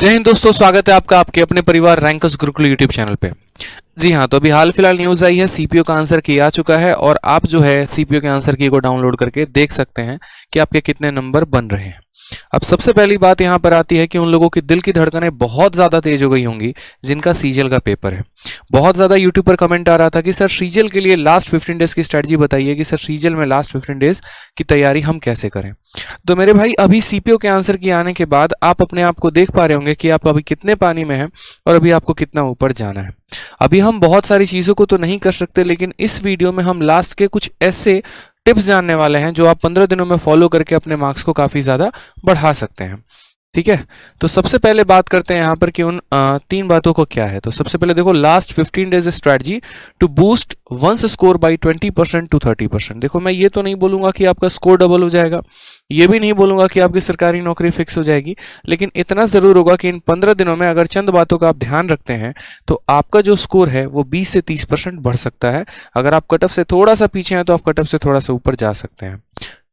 जय हिंद दोस्तों, स्वागत है आपका आपके अपने परिवार रैंकर्स गुरुकुल यूट्यूब चैनल पे। जी हाँ, तो अभी हाल फिलहाल न्यूज़ आई है, सीपीओ का आंसर की आ चुका है और आप जो है सीपीओ के आंसर की को डाउनलोड करके देख सकते हैं कि आपके कितने नंबर बन रहे हैं। अब सबसे पहली बात यहाँ पर आती है कि उन लोगों की दिल की धड़कनें बहुत ज़्यादा तेज हो गई होंगी जिनका सीजीएल का पेपर है। बहुत ज़्यादा यूट्यूब पर कमेंट आ रहा था कि सर सीजीएल के लिए लास्ट 15 डेज की स्ट्रेटजी बताइए कि सर सीजीएल में लास्ट 15 डेज की तैयारी हम कैसे करें। तो मेरे भाई, अभी सीपीओ के आंसर की आने के बाद आप अपने आप को देख पा रहे होंगे कि आप अभी कितने पानी में हैं और अभी आपको कितना ऊपर जाना है। अभी हम बहुत सारी चीज़ों को तो नहीं कर सकते, लेकिन इस वीडियो में हम लास्ट के कुछ ऐसे टिप्स जानने वाले हैं जो आप 15 दिनों में फॉलो करके अपने मार्क्स को काफ़ी ज़्यादा बढ़ा सकते हैं। ठीक है, तो सबसे पहले बात करते हैं यहाँ पर कि उन 3 बातों को क्या है। तो सबसे पहले देखो, last 15 days strategy to boost one's score by 20% to 30%। देखो, मैं ये तो नहीं बोलूंगा कि आपका स्कोर डबल हो जाएगा, ये भी नहीं बोलूंगा कि आपकी सरकारी नौकरी फिक्स हो जाएगी, लेकिन इतना जरूर होगा कि इन 15 दिनों में अगर चंद बातों का आप ध्यान रखते हैं तो आपका जो स्कोर है वो 20 से 30% बढ़ सकता है। अगर आप कट ऑफ से थोड़ा सा पीछे हैं तो आप कट ऑफ से थोड़ा सा ऊपर जा सकते हैं।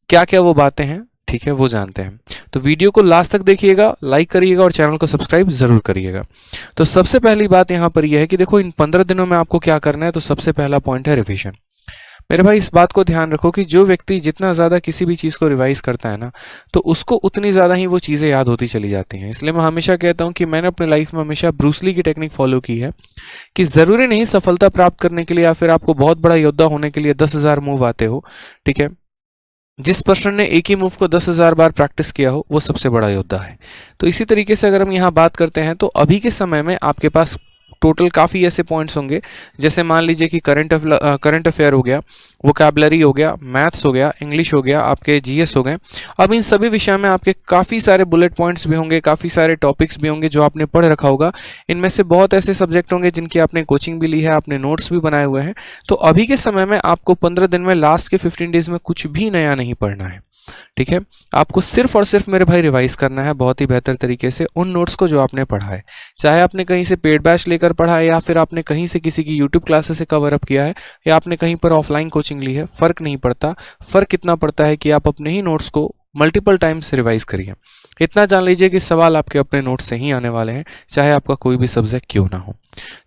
क्या क्या वो बातें हैं, ठीक है, वो जानते हैं। तो वीडियो को लास्ट तक देखिएगा, लाइक करिएगा और चैनल को सब्सक्राइब जरूर करिएगा। तो सबसे पहली बात यहाँ पर यह है कि देखो, इन 15 दिनों में आपको क्या करना है। तो सबसे पहला पॉइंट है रिवीजन। मेरे भाई, इस बात को ध्यान रखो कि जो व्यक्ति जितना ज़्यादा किसी भी चीज़ को रिवाइज करता है ना, तो उसको उतनी ज़्यादा ही वो चीज़ें याद होती चली जाती हैं। इसलिए मैं हमेशा कहता हूँ कि मैंने अपने लाइफ में हमेशा ब्रूस ली की टेक्निक फॉलो की है कि ज़रूरी नहीं सफलता प्राप्त करने के लिए या फिर आपको बहुत बड़ा योद्धा होने के लिए 10,000 मूव आते हो। ठीक है, जिस पर्सन ने एक ही मूव को 10,000 बार प्रैक्टिस किया हो वो सबसे बड़ा योद्धा है। तो इसी तरीके से अगर हम यहाँ बात करते हैं तो अभी के समय में आपके पास टोटल काफ़ी ऐसे पॉइंट्स होंगे, जैसे मान लीजिए कि करंट अफेयर हो गया, वोकैबुलरी हो गया, मैथ्स हो गया, इंग्लिश हो गया, आपके जीएस हो गए। अब इन सभी विषय में आपके काफ़ी सारे बुलेट पॉइंट्स भी होंगे, काफ़ी सारे टॉपिक्स भी होंगे जो आपने पढ़ रखा होगा। इनमें से बहुत ऐसे सब्जेक्ट होंगे जिनकी आपने कोचिंग भी ली है, आपने नोट्स भी बनाए हुए हैं। तो अभी के समय में आपको 15 दिन में लास्ट के 15 डेज में कुछ भी नया नहीं पढ़ना है। ठीक है, आपको सिर्फ और सिर्फ मेरे भाई रिवाइज करना है बहुत ही बेहतर तरीके से उन नोट्स को जो आपने पढ़ा है। चाहे आपने कहीं से पेड बैच लेकर पढ़ा है या फिर आपने कहीं से किसी की यूट्यूब क्लासेस से कवर अप किया है या आपने कहीं पर ऑफलाइन कोचिंग ली है, फर्क नहीं पड़ता। फर्क इतना पड़ता है कि आप अपने ही नोट्स को मल्टीपल टाइम्स रिवाइज करिए। इतना जान लीजिए कि सवाल आपके अपने नोट्स से ही आने वाले हैं, चाहे आपका कोई भी सब्जेक्ट क्यों ना हो।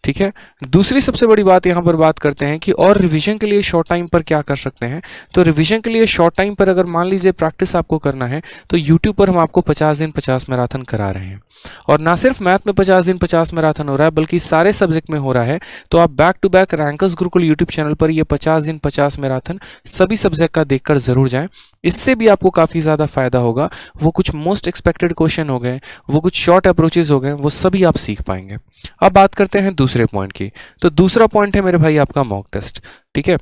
ठीक है, दूसरी सबसे बड़ी बात यहाँ पर बात करते हैं कि और रिवीजन के लिए शॉर्ट टाइम पर क्या कर सकते हैं। तो रिवीजन के लिए शॉर्ट टाइम पर अगर मान लीजिए प्रैक्टिस आपको करना है तो यूट्यूब पर हम आपको 50 दिन 50 मैराथन करा रहे हैं। और ना सिर्फ मैथ में 50 दिन 50 मैराथन हो रहा है बल्कि सारे सब्जेक्ट में हो रहा है। तो आप back to back rankers Gurukul YouTube channel पर ये 50 दिन 50 मैराथन सभी सब्जेक्ट का देखकर जरूर जाएं। इससे भी आपको काफ़ी ज़्यादा फायदा होगा। वो कुछ मोस्ट एक्सपेक्टेड क्वेश्चन हो गए, वो कुछ शॉर्ट अप्रोचेज हो गए, वो सभी आप सीख पाएंगे। अब बात करते हैं दूसरे पॉइंट की। तो दूसरा पॉइंट है मेरे भाई आपका मॉक टेस्ट। ठीक है,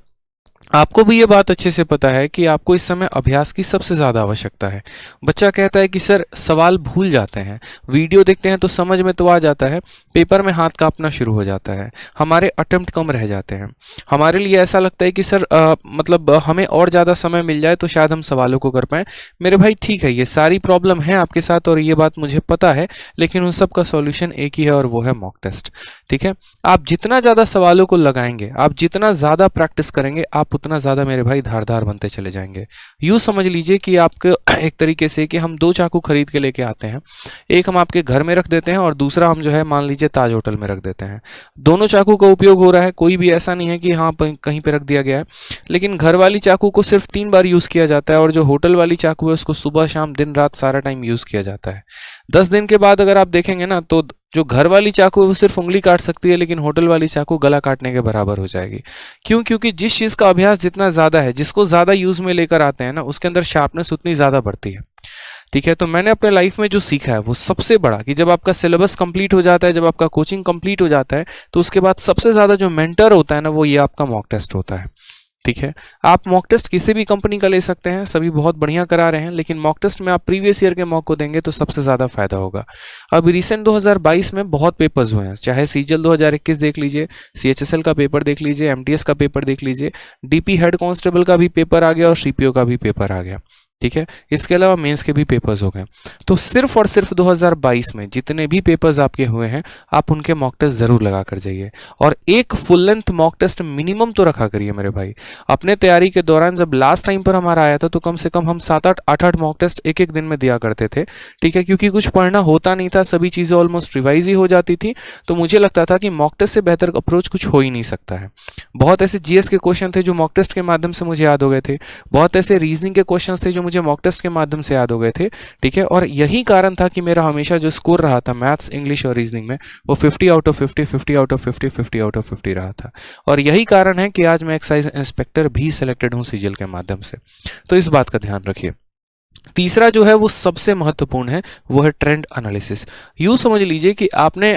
आपको भी ये बात अच्छे से पता है कि आपको इस समय अभ्यास की सबसे ज़्यादा आवश्यकता है। बच्चा कहता है कि सर सवाल भूल जाते हैं, वीडियो देखते हैं तो समझ में तो आ जाता है, पेपर में हाथ कांपना शुरू हो जाता है, हमारे अटेम्प्ट कम रह जाते हैं। हमारे लिए ऐसा लगता है कि सर मतलब हमें और ज़्यादा समय मिल जाए तो शायद हम सवालों को कर पाएँ। मेरे भाई ठीक है, ये सारी प्रॉब्लम है आपके साथ और ये बात मुझे पता है, लेकिन उन सब का सॉल्यूशन एक ही है और वो है मॉक टेस्ट। ठीक है, आप जितना ज़्यादा सवालों को लगाएंगे, आप जितना ज़्यादा प्रैक्टिस करेंगे, आप उतना ज़्यादा मेरे भाई धारदार बनते चले जाएंगे। यूँ समझ लीजिए कि आपके एक तरीके से कि हम 2 चाकू खरीद के लेके आते हैं, एक हम आपके घर में रख देते हैं और दूसरा हम जो है मान लीजिए ताज होटल में रख देते हैं। दोनों चाकू का उपयोग हो रहा है, कोई भी ऐसा नहीं है कि हाँ कहीं पे रख दिया गया है। लेकिन घर वाली चाकू को सिर्फ 3 बार यूज़ किया जाता है और जो होटल वाली चाकू है उसको सुबह शाम दिन रात सारा टाइम यूज़ किया जाता है। 10 दिन के बाद अगर आप देखेंगे ना तो जो घर वाली चाकू है वो सिर्फ उंगली काट सकती है, लेकिन होटल वाली चाकू गला काटने के बराबर हो जाएगी। क्यों? क्योंकि जिस चीज़ का अभ्यास जितना ज़्यादा है, जिसको ज़्यादा यूज़ में लेकर आते हैं ना, उसके अंदर शार्पनेस उतनी ज़्यादा बढ़ती है। ठीक है, तो मैंने अपने लाइफ में जो सीखा है वो सबसे बड़ा कि जब आपका सिलेबस कंप्लीट हो जाता है, जब आपका कोचिंग कंप्लीट हो जाता है, तो उसके बाद सबसे ज़्यादा जो मेंटर होता है ना, वो ये आपका मॉक टेस्ट होता है। ठीक है, आप मॉक टेस्ट किसी भी कंपनी का ले सकते हैं, सभी बहुत बढ़िया करा रहे हैं, लेकिन मॉक टेस्ट में आप प्रीवियस ईयर के मॉक को देंगे तो सबसे ज़्यादा फायदा होगा। अब रिसेंट 2022 में बहुत पेपर्स हुए हैं, चाहे सीजीएल 2021 देख लीजिए, सीएचएसएल का पेपर देख लीजिए, एमटीएस का पेपर देख लीजिए, डीपी हेड कांस्टेबल का भी पेपर आ गया और सीपीओ का भी पेपर आ गया। ठीक है। इसके अलावा मेंस के भी पेपर्स हो गए। तो सिर्फ और सिर्फ 2022 में जितने भी पेपर्स आपके हुए हैं आप उनके मॉक टेस्ट जरूर लगा कर जाइए, और एक full length mock test minimum तो रखा करिए मेरे भाई। अपने तैयारी के दौरान जब लास्ट टाइम पर हमारा आया था तो कम से कम हम 7-8 मॉक टेस्ट एक एक दिन में दिया करते थे, ठीक है, क्योंकि कुछ पढ़ना होता नहीं था, सभी चीज़ें ऑलमोस्ट रिवाइज ही हो जाती थी। तो मुझे लगता था कि मॉक टेस्ट से बेहतर अप्रोच कुछ हो ही नहीं सकता है। बहुत ऐसे जीएस के क्वेश्चन थे जो मॉक टेस्ट के माध्यम से मुझे याद हो गए थे, बहुत ऐसे रीजनिंग के क्वेश्चन थे जो मुझे मॉक टेस्ट के माध्यम से याद हो गए थे, ठीक है। और यही कारण था कि मेरा हमेशा जो स्कोर रहा था मैथ्स, इंग्लिश और रीजनिंग में वो 50 out of 50, 50 out of 50, 50 out of 50 रहा था। और यही कारण है कि आज मैं एक्साइज इंस्पेक्टर भी सिलेक्टेड हूं सीजीएल के माध्यम से। तो इस बात का ध्यान रखिए। तीसरा जो है वो सबसे महत्वपूर्ण है, वो है ट्रेंड एनालिसिस। यूँ समझ लीजिए कि आपने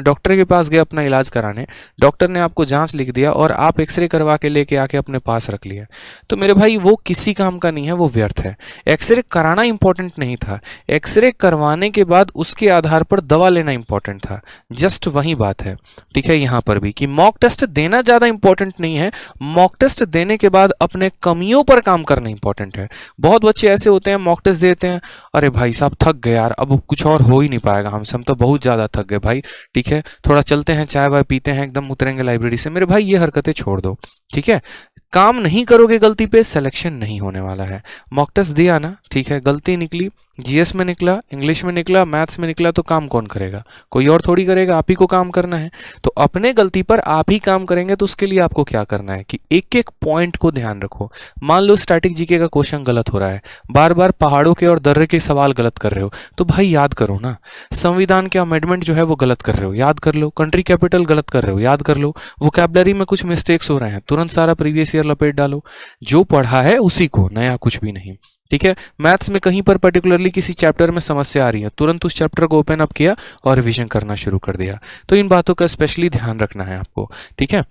डॉक्टर के पास गए अपना इलाज कराने, डॉक्टर ने आपको जांच लिख दिया और आप एक्सरे करवा के लेके आके अपने पास रख लिया। तो मेरे भाई वो किसी काम का नहीं है, वो व्यर्थ है। एक्सरे कराना इंपॉर्टेंट नहीं था, एक्सरे करवाने के बाद उसके आधार पर दवा लेना इंपॉर्टेंट था। जस्ट वही बात है, ठीक है, यहाँ पर भी कि मॉक टेस्ट देना ज़्यादा इंपॉर्टेंट नहीं है, मॉक टेस्ट देने के बाद अपने कमियों पर काम करना इंपॉर्टेंट है। बहुत बच्चे ऐसे होते हैं मॉक टेस्ट देते हैं, अरे भाई साहब थक गए यार, अब कुछ और हो ही नहीं पाएगा हमसे, हम तो बहुत ज़्यादा थक गए भाई, ठीक है, थोड़ा चलते हैं, चाय वाय पीते हैं, एकदम उतरेंगे लाइब्रेरी से। मेरे भाई ये हरकतें छोड़ दो, ठीक है। काम नहीं करोगे गलती पे, सिलेक्शन नहीं होने वाला है। मॉक टेस्ट दिया ना, ठीक है, गलती निकली, जीएस में निकला, इंग्लिश में निकला, मैथ्स में निकला, तो काम कौन करेगा? कोई और थोड़ी करेगा, आप ही को काम करना है। तो अपने गलती पर आप ही काम करेंगे, तो उसके लिए आपको क्या करना है कि एक एक पॉइंट को ध्यान रखो। मान लो स्टैटिक जीके का क्वेश्चन गलत हो रहा है, बार बार पहाड़ों के और दर्रे के सवाल गलत कर रहे हो, तो भाई याद करो ना। संविधान के अमेंडमेंट जो है वो गलत कर रहे हो, याद कर लो। कंट्री कैपिटल गलत कर रहे हो, याद कर लो। वोकैबुलरी में कुछ मिस्टेक्स हो रहे हैं, तुरंत सारा प्रीवियस ईयर लपेट डालो। जो पढ़ा है उसी को, नया कुछ भी नहीं, ठीक है। मैथ्स में कहीं पर पर्टिकुलरली किसी चैप्टर में समस्या आ रही है, तुरंत उस चैप्टर को ओपन अप किया और रिवीजन करना शुरू कर दिया। तो इन बातों का स्पेशली ध्यान रखना है आपको, ठीक है।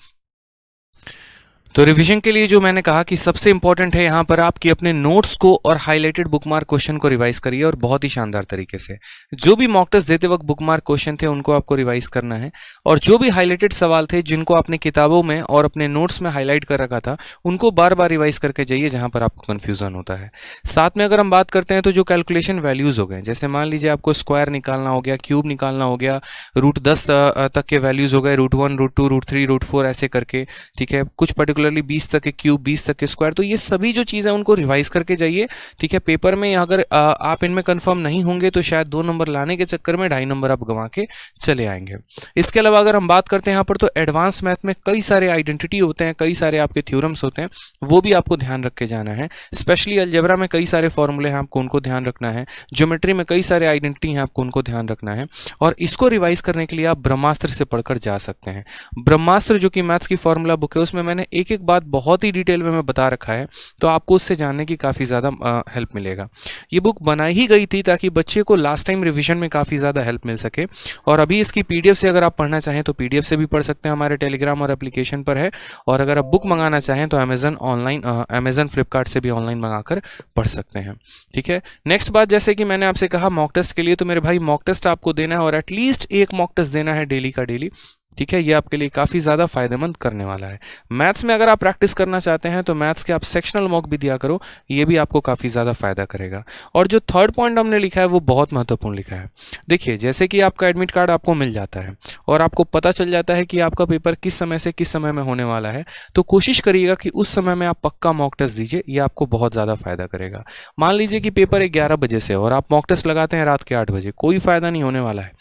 तो रिवीजन के लिए जो मैंने कहा कि सबसे इंपॉर्टेंट है यहाँ पर आपकी अपने नोट्स को और हाईलाइटेड बुकमार्क क्वेश्चन को रिवाइज करिए, और बहुत ही शानदार तरीके से। जो भी मॉक टेस्ट देते वक्त बुकमार्क क्वेश्चन थे उनको आपको रिवाइज करना है, और जो भी हाईलाइटेड सवाल थे जिनको आपने किताबों में और अपने नोट्स में हाईलाइट कर रखा था उनको बार बार रिवाइज करके जाइए जहाँ पर आपको कन्फ्यूजन होता है। साथ में अगर हम बात करते हैं तो जो कैलकुलेशन वैल्यूज हो गए, जैसे मान लीजिए आपको स्क्वायर निकालना हो गया, क्यूब निकालना हो गया, √10 तक के वैल्यूज हो गए, √1, √2, √3, √4 ऐसे करके, ठीक है। कुछ पर्टिकुलरली 20 तक के क्यूब, 20 तक के स्क्वायर, तो ये सभी जो चीज़ है उनको रिवाइज करके जाइए, ठीक है। पेपर में अगर आप इनमें कंफर्म नहीं होंगे तो शायद 2 नंबर लाने के चक्कर में 2.5 नंबर आप गंवा के चले आएंगे। इसके अलावा अगर हम बात करते हैं यहाँ पर, तो एडवांस मैथ में कई सारे आइडेंटिटी होते हैं, कई सारे आपके थ्योरम्स होते हैं, वो भी आपको ध्यान रख के जाना है। स्पेशली अलजेब्रा में कई सारे फॉर्मूले हैं, आपको उनको ध्यान रखना है। ज्योमेट्री में कई सारे आइडेंटिटी हैं, आपको उनको ध्यान रखना है। और इसको रिवाइज करने के लिए आप ब्रह्मास्त्र से पढ़कर जा सकते हैं। ब्रह्मास्त्र जो कि मैथ्स की फॉर्मूला बुक है, उसमें मैंने एक एक बात बहुत ही डिटेल में बता रखा है, तो आपको उससे जानने की काफ़ी ज़्यादा हेल्प मिलेगा। ये बुक बनाई ही गई थी ताकि बच्चे को लास्ट टाइम रिवीजन में काफ़ी ज़्यादा हेल्प मिल सके। और अभी इसकी पीडीएफ से अगर आप पढ़ना चाहें तो पीडीएफ से भी पढ़ सकते हैं, हमारे टेलीग्राम और एप्लीकेशन पर है। और अगर आप बुक मंगाना चाहें तो अमेजन फ्लिपकार्ट से भी ऑनलाइन मंगाकर पढ़ सकते हैं, ठीक है। नेक्स्ट बात, जैसे कि मैंने आपसे कहा मॉक टेस्ट के लिए, तो मेरे भाई मॉक टेस्ट आपको देना है और एटलीस्ट एक मॉक टेस्ट देना है डेली का डेली, ठीक है। ये आपके लिए काफ़ी ज़्यादा फायदेमंद करने वाला है। मैथ्स में अगर आप प्रैक्टिस करना चाहते हैं तो मैथ्स के आप सेक्शनल मॉक भी दिया करो, ये भी आपको काफ़ी ज़्यादा फायदा करेगा। और जो थर्ड पॉइंट हमने लिखा है वो बहुत महत्वपूर्ण लिखा है। देखिए, जैसे कि आपका एडमिट कार्ड आपको मिल जाता है और आपको पता चल जाता है कि आपका पेपर किस समय से किस समय में होने वाला है, तो कोशिश करिएगा कि उस समय में आप पक्का मॉक टेस्ट दीजिए, ये आपको बहुत ज़्यादा फायदा करेगा। मान लीजिए कि पेपर 11 बजे से और आप मॉक टेस्ट लगाते हैं रात के 8 बजे, कोई फायदा नहीं होने वाला है।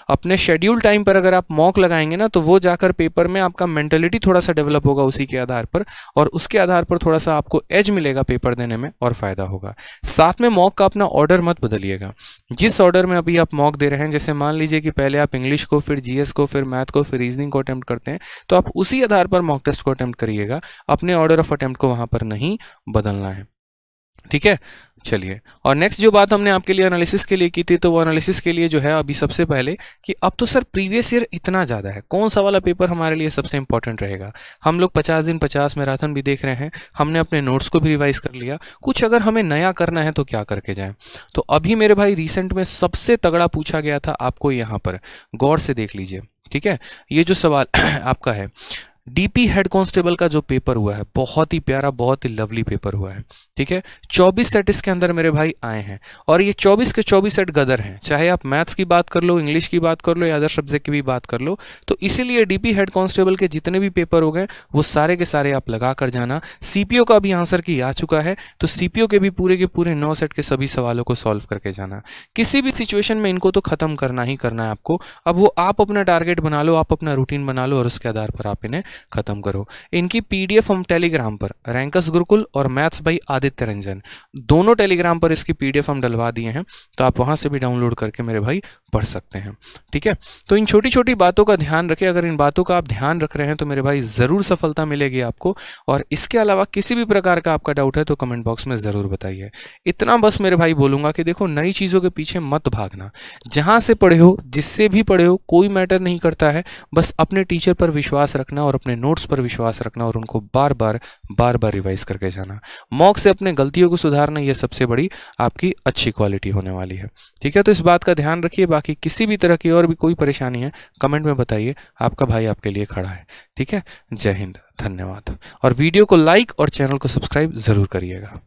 अपने शेड्यूल टाइम पर अगर आप मॉक लगाएंगे ना, तो वो जाकर पेपर में आपका मेंटलिटी थोड़ा सा डेवलप होगा उसी के आधार पर, और उसके आधार पर थोड़ा सा आपको एज मिलेगा पेपर देने में और फायदा होगा। साथ में मॉक का अपना ऑर्डर मत बदलिएगा। जिस ऑर्डर में अभी आप मॉक दे रहे हैं, जैसे मान लीजिए कि पहले आप इंग्लिश को, फिर जीएस को, फिर मैथ को, फिर रीजनिंग को अटेम्प्ट करते हैं, तो आप उसी आधार पर मॉक टेस्ट को अटेम्प्ट करिएगा। अपने ऑर्डर ऑफ अटेम्प्ट को वहां पर नहीं बदलना है, ठीक है। चलिए, और नेक्स्ट जो बात हमने आपके लिए एनालिसिस के लिए की थी, तो वो एनालिसिस के लिए जो है अभी सबसे पहले कि अब तो सर प्रीवियस ईयर इतना ज़्यादा है, कौन सा वाला पेपर हमारे लिए सबसे इंपॉर्टेंट रहेगा। हम लोग 50 दिन 50 मैराथन भी देख रहे हैं, हमने अपने नोट्स को भी रिवाइज कर लिया, कुछ अगर हमें नया करना है तो क्या करके जाएं। तो अभी मेरे भाई रिसेंट में सबसे तगड़ा पूछा गया था आपको, यहाँ पर गौर से देख लीजिए, ठीक है। ये जो सवाल आपका है, डीपी हेड कांस्टेबल का जो पेपर हुआ है बहुत ही प्यारा, बहुत ही लवली पेपर हुआ है। ठीक है, 24 सेट इसके अंदर मेरे भाई आए हैं और ये 24 के 24 सेट गदर हैं। चाहे आप मैथ्स की बात कर लो, इंग्लिश की बात कर लो या अदर सब्जेक्ट की भी बात कर लो, तो इसीलिए डीपी हेड कांस्टेबल के जितने भी पेपर हो गए वो सारे के सारे आप लगा कर जाना। सीपीओ का भी आंसर की आ चुका है, तो सीपीओ के भी पूरे 9 सेट के सभी सवालों को सॉल्व करके जाना। किसी भी सिचुएशन में इनको तो खत्म करना ही करना है आपको। अब वो आप अपना टारगेट बना लो, आप अपना रूटीन बना लो और उसके आधार पर आप इन्हें खत्म करो। इनकी पीडीएफ हम टेलीग्राम पर, रैंकस गुरुकुल और मैथ्स बाई आदित्य रंजन, दोनों टेलीग्राम पर इसकी पीडीएफ हम डलवा दिए हैं, तो आप वहां से भी डाउनलोड करके मेरे भाई पढ़ सकते हैं। ठीक है, तो इन छोटी छोटी बातों का ध्यान रखें। अगर इन बातों का आप ध्यान रख रहे हैं तो मेरे भाई जरूर सफलता मिलेगी आपको। और इसके अलावा किसी भी प्रकार का आपका डाउट है तो कमेंट बॉक्स में जरूर बताइए। इतना बस मेरे भाई बोलूंगा कि देखो, नई चीजों के पीछे मत भागना। जहां से पढ़े हो, जिससे भी पढ़े हो, कोई मैटर नहीं करता है। बस अपने टीचर पर विश्वास रखना और अपने नोट्स पर विश्वास रखना और उनको बार बार रिवाइज करके जाना। मॉक से अपने गलतियों को सुधारना, यह सबसे बड़ी आपकी अच्छी क्वालिटी होने वाली है। ठीक है, तो इस बात का ध्यान रखिए। बाकी किसी भी तरह की और भी कोई परेशानी है कमेंट में बताइए, आपका भाई आपके लिए खड़ा है। ठीक है, जय हिंद, धन्यवाद। और वीडियो को लाइक और चैनल को सब्सक्राइब जरूर करिएगा।